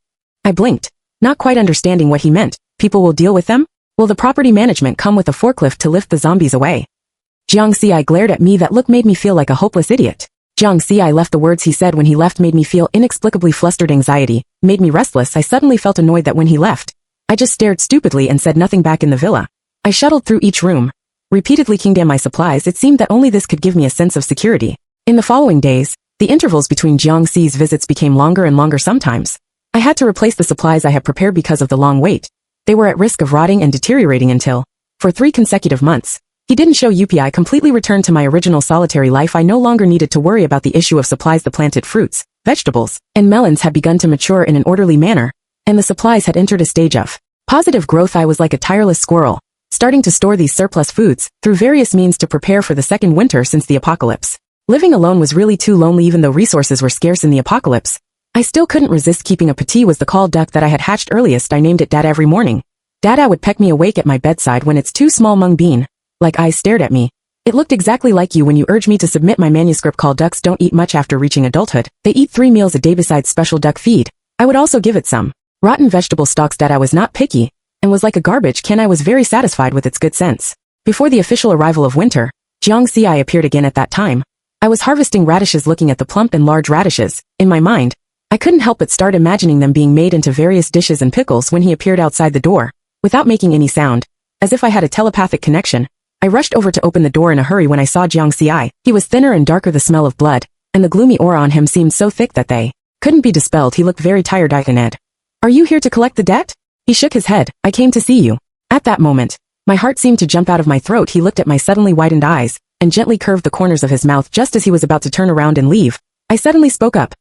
I blinked, not quite understanding what he meant. People will deal with them? Will the property management come with a forklift to lift the zombies away? Jiang Xi glared at me. That look made me feel like a hopeless idiot. Jiang Xi left. The words he said when he left made me feel inexplicably flustered. Anxiety made me restless. I suddenly felt annoyed that when he left, I just stared stupidly and said nothing back in the villa. I shuttled through each room, repeatedly keying down my supplies. It seemed that only this could give me a sense of security. In the following days, the intervals between Jiang Xi's visits became longer and longer. Sometimes, I had to replace the supplies I had prepared because of the long wait. They were at risk of rotting and deteriorating until, for 3 consecutive months, he didn't show up. I completely returned to my original solitary life. I no longer needed to worry about the issue of supplies. The planted fruits, vegetables, and melons had begun to mature in an orderly manner, and the supplies had entered a stage of positive growth. I was like a tireless squirrel, starting to store these surplus foods through various means to prepare for the second winter since the apocalypse. Living alone was really too lonely. Even though resources were scarce in the apocalypse, I still couldn't resist keeping a petit. Was the call duck that I had hatched earliest. I named it Dad. Every morning, Dada would peck me awake at my bedside when its 2 small mung bean like eyes stared at me. It looked exactly like you when you urged me to submit my manuscript. Call ducks don't eat much after reaching adulthood. They eat 3 meals a day besides special duck feed. I would also give it some rotten vegetable stalks. Dada was not picky and was like a garbage can. I was very satisfied with its good sense. Before the official arrival of winter, Jiang Xi appeared again. At that time, I was harvesting radishes. Looking at the plump and large radishes, in my mind, I couldn't help but start imagining them being made into various dishes and pickles. When he appeared outside the door, without making any sound, as if I had a telepathic connection, I rushed over to open the door in a hurry. When I saw Jiang Xi, he was thinner and darker. The smell of blood and the gloomy aura on him seemed so thick that they couldn't be dispelled. He looked very tired. Ned, are you here to collect the debt? He shook his head. I came to see you. At that moment, my heart seemed to jump out of my throat. He looked at my suddenly widened eyes and gently curved the corners of his mouth. Just as he was about to turn around and leave, I suddenly spoke up.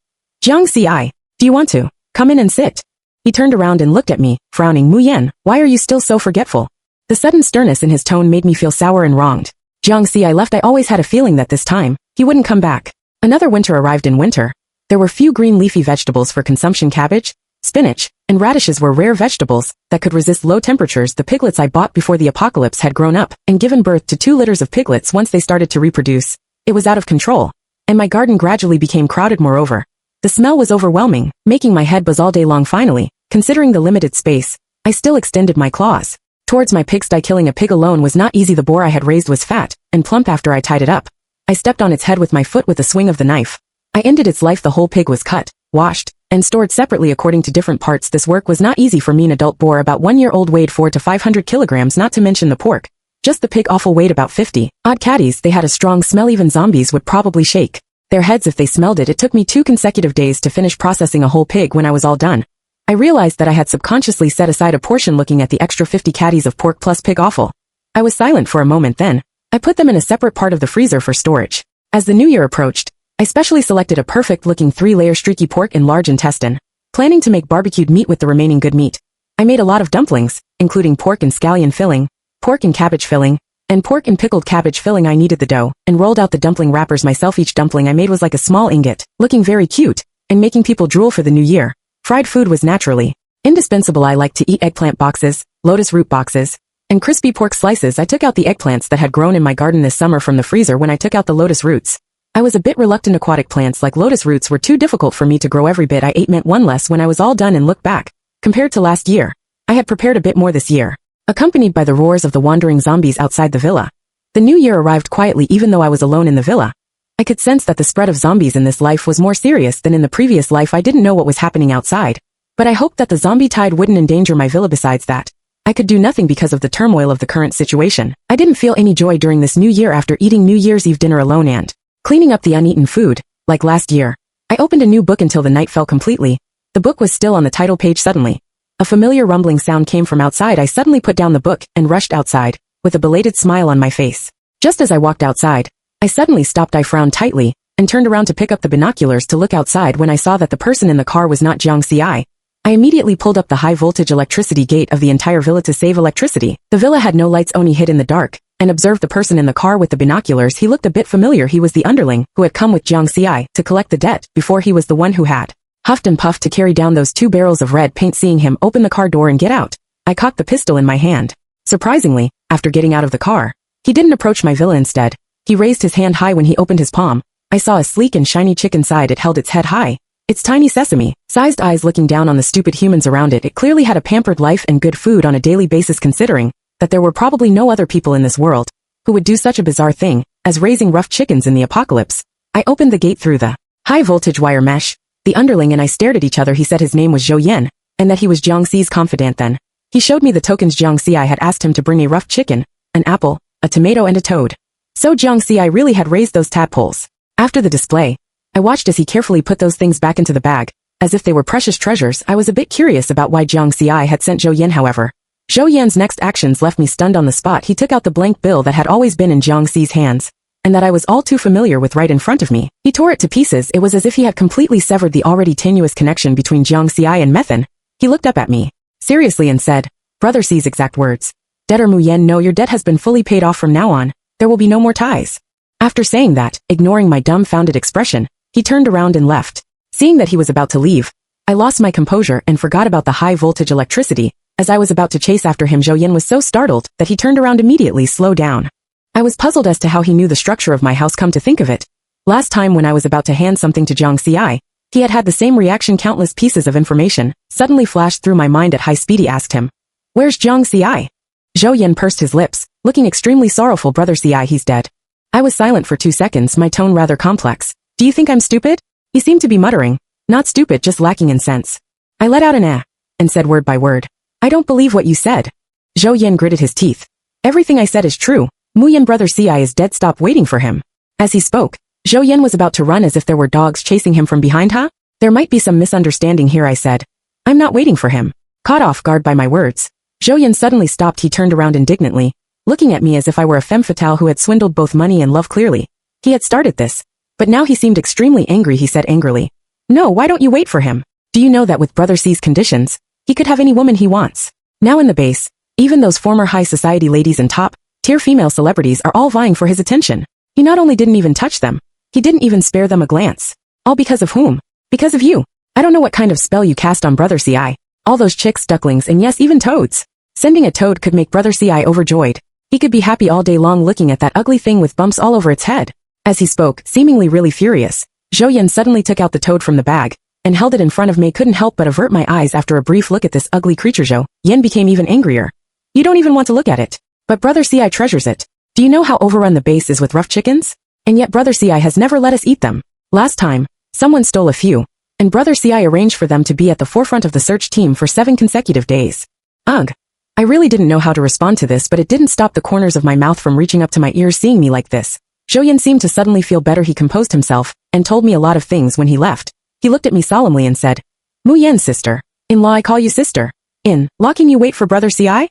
Jiang Xi, do you want to come in and sit? He turned around and looked at me, frowning. Mu Yen, why are you still so forgetful? The sudden sternness in his tone made me feel sour and wronged. Jiang Xi left. I always had a feeling that this time, he wouldn't come back. Another winter arrived. In winter, there were few green leafy vegetables for consumption. Cabbage, spinach, and radishes were rare vegetables that could resist low temperatures. The piglets I bought before the apocalypse had grown up and given birth to 2 litters of piglets. Once they started to reproduce, it was out of control, and my garden gradually became crowded. Moreover, the smell was overwhelming, making my head buzz all day long. Finally, considering the limited space, I still extended my claws towards my pigsty. Killing a pig alone was not easy. The boar I had raised was fat and plump. After I tied it up, I stepped on its head with my foot with a swing of the knife. I ended its life. The whole pig was cut, washed, and stored separately according to different parts. This work was not easy for me. An adult boar about 1 year old weighed 400 to 500 kilograms, not to mention the pork. Just the pig awful weighed about 50 odd catties. They had a strong smell. Even zombies would probably shake their heads if they smelled it. It took me 2 consecutive days to finish processing a whole pig. When I was all done, I realized that I had subconsciously set aside a portion. Looking at the extra 50 catties of pork plus pig offal, I was silent for a moment. Then, I put them in a separate part of the freezer for storage. As the new year approached, I specially selected a perfect-looking 3-layer streaky pork and large intestine, planning to make barbecued meat with the remaining good meat. I made a lot of dumplings, including pork and scallion filling, pork and cabbage filling, and pork and pickled cabbage filling. I kneaded the dough and rolled out the dumpling wrappers myself. Each dumpling I made was like a small ingot, looking very cute and making people drool. For the new year, fried food was naturally indispensable. I liked to eat eggplant boxes, lotus root boxes, and crispy pork slices. I took out the eggplants that had grown in my garden this summer from the freezer. When I took out the lotus roots, I was a bit reluctant. Aquatic plants like lotus roots were too difficult for me to grow. Every bit I ate meant 1 less. When I was all done and looked back, compared to last year, I had prepared a bit more this year. Accompanied by the roars of the wandering zombies outside the villa, the new year arrived quietly. Even though I was alone in the villa, I could sense that the spread of zombies in this life was more serious than in the previous life. I didn't know what was happening outside, but I hoped that the zombie tide wouldn't endanger my villa. Besides that, I could do nothing because of the turmoil of the current situation. I didn't feel any joy during this new year after eating New Year's Eve dinner alone and cleaning up the uneaten food, like last year. I opened a new book until the night fell completely. The book was still on the title page. Suddenly, a familiar rumbling sound came from outside. I suddenly put down the book and rushed outside, with a belated smile on my face. Just as I walked outside, I suddenly stopped. I frowned tightly, and turned around to pick up the binoculars to look outside when I saw that the person in the car was not Jiang Xi. I immediately pulled up the high-voltage electricity gate of the entire villa to save electricity. The villa had no lights, only hid in the dark, and observed the person in the car with the binoculars. He looked a bit familiar. He was the underling who had come with Jiang Xi to collect the debt before he was the one who had huffed and puffed to carry down those 2 barrels of red paint. Seeing him open the car door and get out, I cocked the pistol in my hand. Surprisingly, after getting out of the car, he didn't approach my villa. Instead, he raised his hand high. When he opened his palm, I saw a sleek and shiny chick inside. It held its head high, its tiny sesame-sized eyes looking down on the stupid humans around it. It clearly had a pampered life and good food on a daily basis, considering that there were probably no other people in this world who would do such a bizarre thing as raising rough chickens in the apocalypse. I opened the gate through the high-voltage wire mesh. The underling and I stared at each other. He said his name was Zhou Yan, and that he was Jiang Xi's confidant. Then he showed me the tokens Jiang Xi had asked him to bring: a rough chicken, an apple, a tomato, and a toad. So Jiang Xi really had raised those tadpoles. After the display, I watched as he carefully put those things back into the bag, as if they were precious treasures. I was a bit curious about why Jiang Xi had sent Zhou Yan. However, Zhou Yan's next actions left me stunned on the spot. He took out the blank bill that had always been in Jiang Xi's hands, and that I was all too familiar with, right in front of me. He tore it to pieces. It was as if he had completely severed the already tenuous connection between Jiang Xi and Methan. He looked up at me seriously and said, Brother C's exact words, "Debtor Mu Yan, no, your debt has been fully paid off. From now on, there will be no more ties." After saying that, ignoring my dumbfounded expression, he turned around and left. Seeing that he was about to leave, I lost my composure and forgot about the high-voltage electricity. As I was about to chase after him, Zhou Yan was so startled that he turned around immediately. Slow down. I was puzzled as to how he knew the structure of my house. Come to think of it, last time when I was about to hand something to Jiang Xi, he had the same reaction. Countless pieces of information suddenly flashed through my mind at high speed. He asked him, "Where's Jiang Xi?" Zhou Yan pursed his lips, looking extremely sorrowful. "Brother Xi, he's dead." I was silent for 2 seconds, my tone rather complex. "Do you think I'm stupid?" He seemed to be muttering, "Not stupid, just lacking in sense." I let out an "ah," and said word by word, "I don't believe what you said." Zhou Yan gritted his teeth. "Everything I said is true. Mu Yan, Brother Ci is dead. Stop waiting for him." As he spoke, Zhou Yan was about to run as if there were dogs chasing him from behind. "Huh? There might be some misunderstanding here," I said. "I'm not waiting for him." Caught off guard by my words, Zhou Yan suddenly stopped. He turned around indignantly, looking at me as if I were a femme fatale who had swindled both money and love. Clearly, he had started this, but now he seemed extremely angry. He said angrily, "No, why don't you wait for him? Do you know that with Brother C's conditions, he could have any woman he wants? Now in the base, even those former high society ladies and top-tier female celebrities are all vying for his attention. He not only didn't even touch them, he didn't even spare them a glance. All because of whom? Because of you. I don't know what kind of spell you cast on Brother Ci. All those chicks, ducklings, and yes, even toads. Sending a toad could make Brother Ci overjoyed. He could be happy all day long looking at that ugly thing with bumps all over its head." As he spoke, seemingly really furious, Zhou Yan suddenly took out the toad from the bag and held it in front of me. Couldn't help but avert my eyes after a brief look at this ugly creature. Zhou Yan became even angrier. "You don't even want to look at it. But Brother Ci treasures it. Do you know how overrun the base is with rough chickens? And yet Brother Ci has never let us eat them. Last time, someone stole a few, and Brother Ci arranged for them to be at the forefront of the search team for 7 consecutive days. Ugh. I really didn't know how to respond to this, but it didn't stop the corners of my mouth from reaching up to my ears. Seeing me like this, Zhou Yan seemed to suddenly feel better. He composed himself and told me a lot of things. When he left, he looked at me solemnly and said, "Mu Yan, sister-in-law, I call you sister-in-law. Can you wait for Brother Ci?"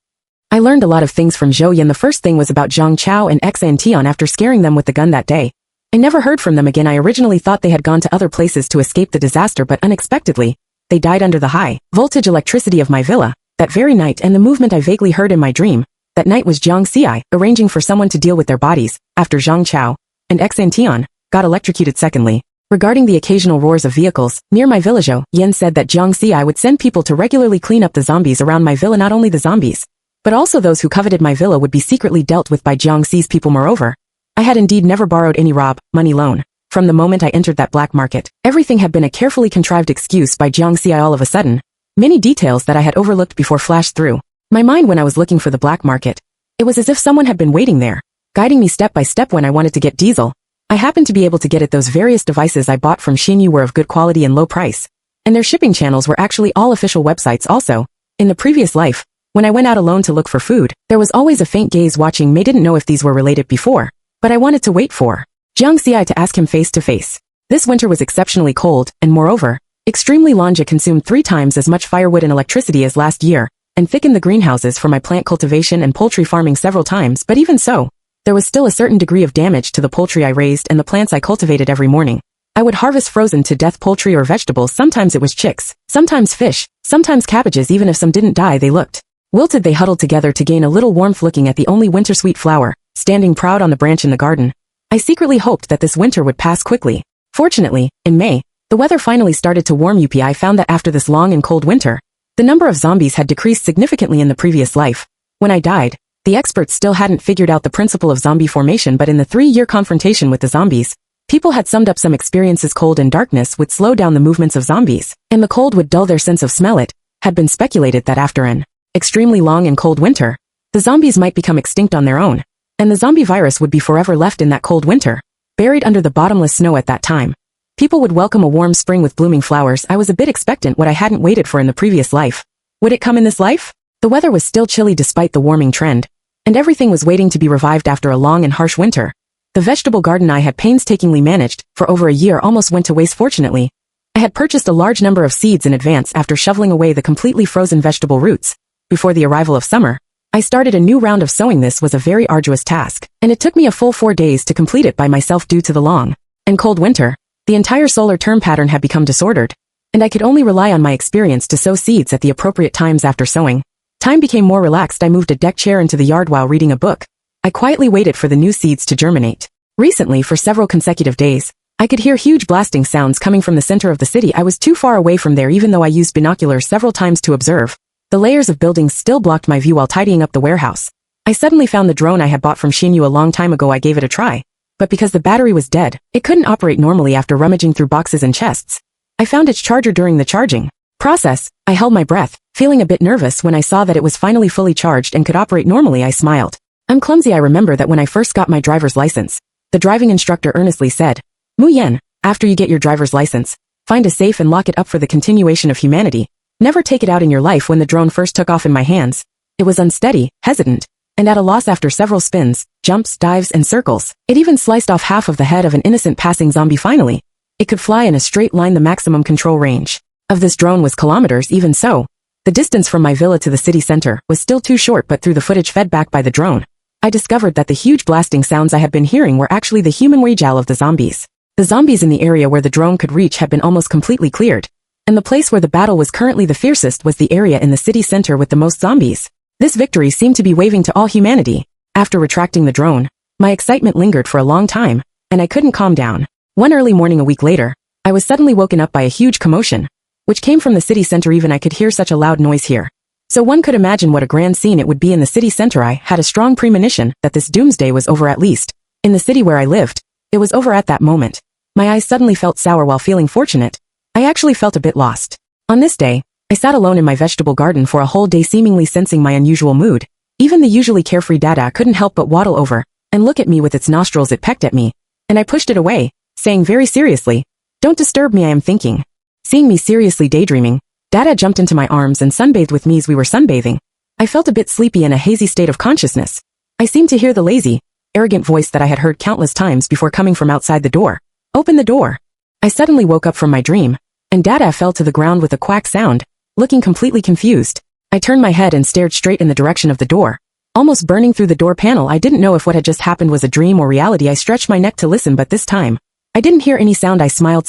I learned a lot of things from Zhou Yan. The first thing was about Zhang Chao and Xantian. After scaring them with the gun that day, I never heard from them again. I originally thought they had gone to other places to escape the disaster, but unexpectedly, they died under the high-voltage electricity of my villa that very night, and the movement I vaguely heard in my dream that night was Jiang Xi arranging for someone to deal with their bodies after Zhang Chao and Xantian got electrocuted. Secondly, regarding the occasional roars of vehicles near my villa, Zhou Yan said that Jiang Xi would send people to regularly clean up the zombies around my villa. Not only the zombies, but also those who coveted my villa would be secretly dealt with by Jiang Xi's people. Moreover, I had indeed never borrowed any money loan. From the moment I entered that black market, everything had been a carefully contrived excuse by Jiang Xi. All of a sudden, many details that I had overlooked before flashed through my mind when I was looking for the black market. It was as if someone had been waiting there, guiding me step by step. When I wanted to get diesel, I happened to be able to get it. Those various devices I bought from Xinyu were of good quality and low price, and their shipping channels were actually all official websites. Also, in the previous life, when I went out alone to look for food, there was always a faint gaze watching me. Didn't know if these were related before, but I wanted to wait for Jiang Xi to ask him face to face. This winter was exceptionally cold, and moreover, extremely long. It consumed 3 times as much firewood and electricity as last year, and thickened the greenhouses for my plant cultivation and poultry farming several times. But even so, There was still a certain degree of damage to the poultry I raised and the plants I cultivated every morning. I would harvest frozen to death poultry or vegetables. Sometimes it was chicks, sometimes fish, sometimes cabbages. Even if some didn't die, they looked wilted. They huddled together to gain a little warmth, looking at the only winter-sweet flower, standing proud on the branch in the garden. I secretly hoped that this winter would pass quickly. Fortunately, in May, the weather finally started to warm up. I found that after this long and cold winter, the number of zombies had decreased significantly in the previous life. When I died, the experts still hadn't figured out the principle of zombie formation, but in the 3-year confrontation with the zombies, people had summed up some experiences. Cold and darkness would slow down the movements of zombies, and the cold would dull their sense of smell. It had been speculated that after an extremely long and cold winter, the zombies might become extinct on their own, and the zombie virus would be forever left in that cold winter, buried under the bottomless snow. At that time, people would welcome a warm spring with blooming flowers. I was a bit expectant. What I hadn't waited for in the previous life, would it come in this life? The weather was still chilly despite the warming trend, and everything was waiting to be revived after a long and harsh winter. The vegetable garden I had painstakingly managed for over a year almost went to waste. Fortunately, I had purchased a large number of seeds in advance. After shoveling away the completely frozen vegetable roots before the arrival of summer, I started a new round of sowing. This was a very arduous task, and it took me a full 4 days to complete it by myself. Due to the long and cold winter, the entire solar term pattern had become disordered, and I could only rely on my experience to sow seeds at the appropriate times. After sowing, time became more relaxed. I moved a deck chair into the yard while reading a book. I quietly waited for the new seeds to germinate. Recently, for several consecutive days, I could hear huge blasting sounds coming from the center of the city. I was too far away from there. Even though I used binoculars several times to observe, the layers of buildings still blocked my view while tidying up the warehouse. I suddenly found the drone I had bought from Shinyu a long time ago. I gave it a try, but because the battery was dead, it couldn't operate normally. After rummaging through boxes and chests, I found its charger. During the charging process, I held my breath, feeling a bit nervous. When I saw that it was finally fully charged and could operate normally, I smiled. I'm clumsy. I remember that when I first got my driver's license, the driving instructor earnestly said, "Mu Yan, after you get your driver's license, find a safe and lock it up for the continuation of humanity. Never take it out in your life." When the drone first took off in my hands, it was unsteady, hesitant, and at a loss. After several spins, jumps, dives, and circles, it even sliced off half of the head of an innocent passing zombie. Finally, it could fly in a straight line. The maximum control range of this drone was kilometers. Even so, the distance from my villa to the city center was still too short. But through the footage fed back by the drone, I discovered that the huge blasting sounds I had been hearing were actually the human wail of the zombies. The zombies in the area where the drone could reach had been almost completely cleared, and the place where the battle was currently the fiercest was the area in the city center with the most zombies. This victory seemed to be waving to all humanity. After retracting the drone, my excitement lingered for a long time, and I couldn't calm down. One early morning a week later, I was suddenly woken up by a huge commotion, which came from the city center. Even I could hear such a loud noise here, so one could imagine what a grand scene it would be in the city center. I had a strong premonition that this doomsday was over. At least, in the city where I lived, it was over at that moment. My eyes suddenly felt sour. While feeling fortunate, I actually felt a bit lost. On this day, I sat alone in my vegetable garden for a whole day, seemingly sensing my unusual mood. Even the usually carefree Dada couldn't help but waddle over and look at me with its nostrils. It pecked at me, and I pushed it away, saying very seriously, "Don't disturb me, I am thinking." Seeing me seriously daydreaming, Dada jumped into my arms and sunbathed with me as we were sunbathing. I felt a bit sleepy in a hazy state of consciousness. I seemed to hear the lazy, arrogant voice that I had heard countless times before coming from outside the door. "Open the door." I suddenly woke up from my dream, and Dada fell to the ground with a quack sound, looking completely confused. I turned my head and stared straight in the direction of the door, almost burning through the door panel. I didn't know if what had just happened was a dream or reality. I stretched my neck to listen, but this time, I didn't hear any sound. I smiled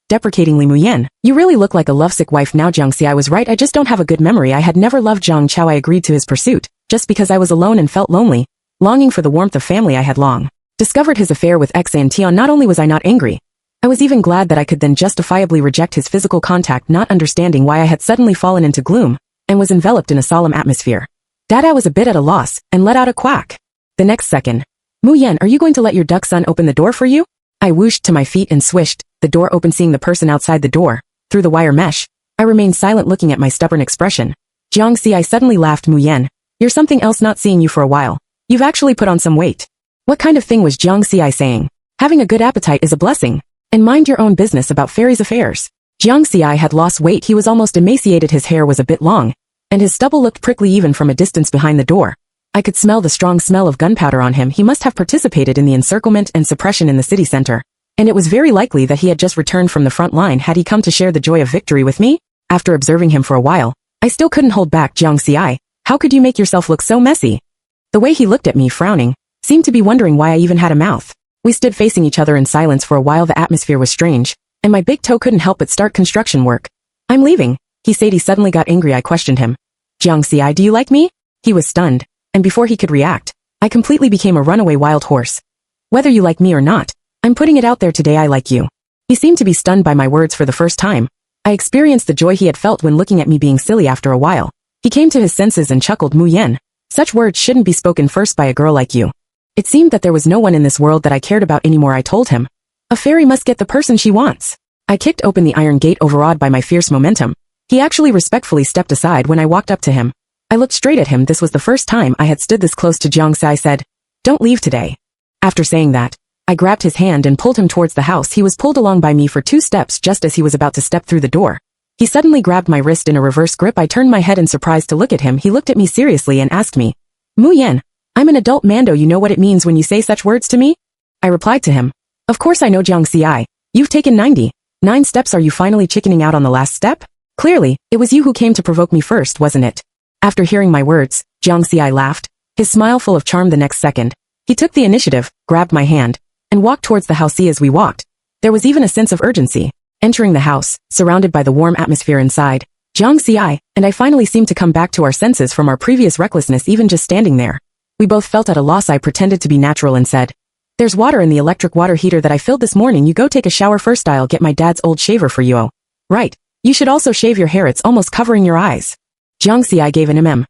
deprecatingly. "Mu Yan, you really look like a lovesick wife now." "Jiangxi, I was right. I just don't have a good memory. I had never loved Zhang Chao." I agreed to his pursuit, just because I was alone and felt lonely, longing for the warmth of family. I had long discovered his affair with X and Tian. Not only was I not angry, I was even glad that I could then justifiably reject his physical contact, not understanding why I had suddenly fallen into gloom and was enveloped in a solemn atmosphere. Dada was a bit at a loss and let out a quack. The next second, "Mu Yan, are you going to let your duck son open the door for you?" I whooshed to my feet and swished the door open, seeing the person outside the door through the wire mesh. I remained silent, looking at my stubborn expression. "Jiangxi," I suddenly laughed. "Mu Yan, you're something else. Not seeing you for a while. You've actually put on some weight." "What kind of thing was Jiangxi I saying? Having a good appetite is a blessing. And mind your own business about fairies' affairs." Jiangxi I had lost weight. He was almost emaciated. His hair was a bit long, and his stubble looked prickly even from a distance behind the door. I could smell the strong smell of gunpowder on him. He must have participated in the encirclement and suppression in the city center, and it was very likely that he had just returned from the front line. Had he come to share the joy of victory with me? After observing him for a while, I still couldn't hold back. "Jiangxi, how could you make yourself look so messy?" The way he looked at me, frowning, seemed to be wondering why I even had a mouth. We stood facing each other in silence for a while. The atmosphere was strange, and my big toe couldn't help but start construction work. I'm leaving, he said. He suddenly got angry. I questioned him. Jiangxi, do you like me? He was stunned, and before he could react, I completely became a runaway wild horse. Whether you like me or not, I'm putting it out there today, I like you. He seemed to be stunned by my words for the first time. I experienced the joy he had felt when looking at me being silly. After a while, he came to his senses and chuckled. Mu Yen, such words shouldn't be spoken first by a girl like you. It seemed that there was no one in this world that I cared about anymore. I told him. A fairy must get the person she wants. I kicked open the iron gate, overawed by my fierce momentum. He actually respectfully stepped aside when I walked up to him. I looked straight at him. This was the first time I had stood this close to Jiangxi. I said, "Don't leave today." After saying that, I grabbed his hand and pulled him towards the house. He was pulled along by me for 2 steps. Just as he was about to step through the door, he suddenly grabbed my wrist in a reverse grip. I turned my head in surprise to look at him. He looked at me seriously and asked me, "Mu Yen, I'm an adult man. Do you know what it means when you say such words to me?" I replied to him, "Of course I know, Jiangxi. You've taken 99 steps. Are you finally chickening out on the last step? Clearly, it was you who came to provoke me first, wasn't it?" After hearing my words, Jiangxi laughed, his smile full of charm. The next second, he took the initiative, grabbed my hand, and walked towards the house. As we walked, there was even a sense of urgency. Entering the house, surrounded by the warm atmosphere inside, Jiangxi and I finally seemed to come back to our senses from our previous recklessness. Even just standing there, we both felt at a loss. I pretended to be natural and said, "There's water in the electric water heater that I filled this morning. You go take a shower first. I'll get my dad's old shaver for you." "Oh, right. You should also shave your hair. It's almost covering your eyes." Jiangxi gave an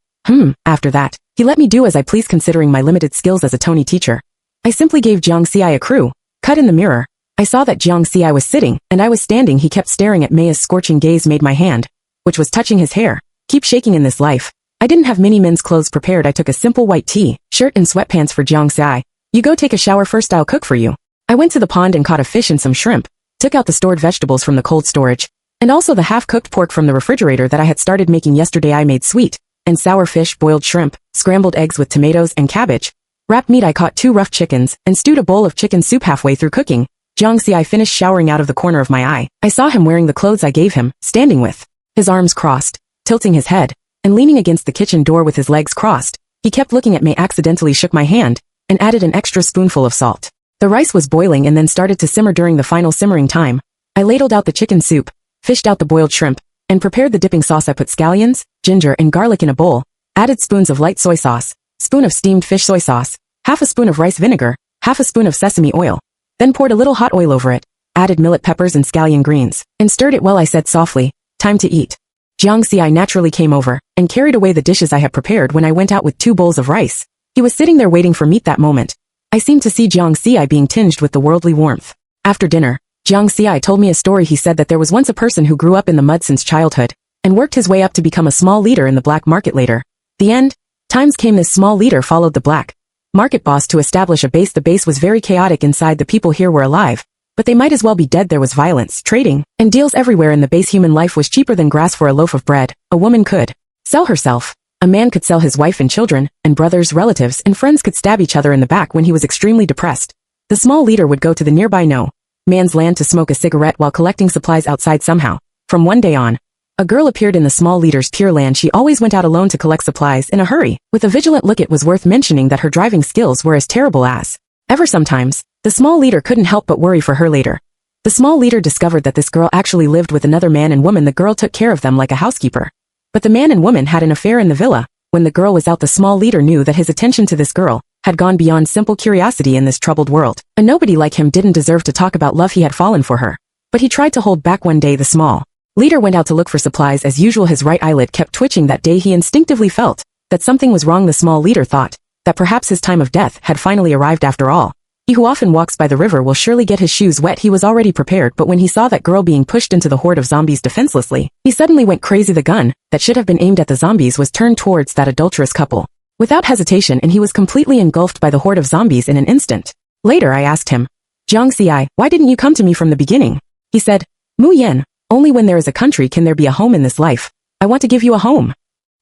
After that, he let me do as I pleased. Considering my limited skills as a Tony teacher, I simply gave Jiangxi a crew cut. In the mirror, I saw that Jiangxi was sitting, and I was standing. He kept staring at me. His scorching gaze made my hand, which was touching his hair, keep shaking. In this life, I didn't have many men's clothes prepared. I took a simple white t-shirt and sweatpants for Jiangxi. "You go take a shower first. I'll cook for you." I went to the pond and caught a fish and some shrimp, took out the stored vegetables from the cold storage, and also the half-cooked pork from the refrigerator that I had started making yesterday. I made sweet and sour fish, boiled shrimp, scrambled eggs with tomatoes and cabbage, wrapped meat. I caught 2 rough chickens and stewed a bowl of chicken soup. Halfway through cooking, Jiangxi finished showering. Out of the corner of my eye, I saw him wearing the clothes I gave him, standing with his arms crossed, tilting his head, and leaning against the kitchen door with his legs crossed. He kept looking at me. Accidentally shook my hand and added an extra spoonful of salt. The rice was boiling and then started to simmer. During the final simmering time, I ladled out the chicken soup, fished out the boiled shrimp, and prepared the dipping sauce. I put scallions, ginger, and garlic in a bowl, added spoons of light soy sauce, spoon of steamed fish soy sauce, half a spoon of rice vinegar, half a spoon of sesame oil, then poured a little hot oil over it, added millet peppers and scallion greens, and stirred it well. I said softly, "Time to eat." Jiangxi naturally came over and carried away the dishes I had prepared when I went out with 2 bowls of rice. He was sitting there waiting for meat. That moment, I seemed to see Jiangxi being tinged with the worldly warmth. After dinner, Jiangxi told me a story. He said that there was once a person who grew up in the mud since childhood and worked his way up to become a small leader in the black market. Later, the end times came. This small leader followed the black market boss to establish a base. The base was very chaotic inside. The people here were alive, but they might as well be dead. There was violence, trading, and deals everywhere in the base. Human life was cheaper than grass. For a loaf of bread, a woman could sell herself. A man could sell his wife and children, and brothers, relatives, and friends could stab each other in the back. When he was extremely depressed, the small leader would go to the nearby no man's land to smoke a cigarette while collecting supplies outside. Somehow, from one day on, a girl appeared in the small leader's pure land. She always went out alone to collect supplies in a hurry, with a vigilant look. It was worth mentioning that her driving skills were as terrible as ever. Sometimes, the small leader couldn't help but worry for her. Later, the small leader discovered that this girl actually lived with another man and woman. The girl took care of them like a housekeeper, but the man and woman had an affair in the villa. When the girl was out, the small leader knew that his attention to this girl had gone beyond simple curiosity. In this troubled world, a nobody like him didn't deserve to talk about love. He had fallen for her, but he tried to hold back. One day, the small leader went out to look for supplies. As usual, his right eyelid kept twitching. That day, he instinctively felt that something was wrong. The small leader thought that perhaps his time of death had finally arrived. After all, he who often walks by the river will surely get his shoes wet. He was already prepared, but when he saw that girl being pushed into the horde of zombies defenselessly, he suddenly went crazy. The gun that should have been aimed at the zombies was turned towards that adulterous couple. Without hesitation, and he was completely engulfed by the horde of zombies in an instant. Later, I asked him, "Jiangxi, why didn't you come to me from the beginning?" He said, "Mu Yen, only when there is a country can there be a home in this life. I want to give you a home."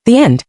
The end.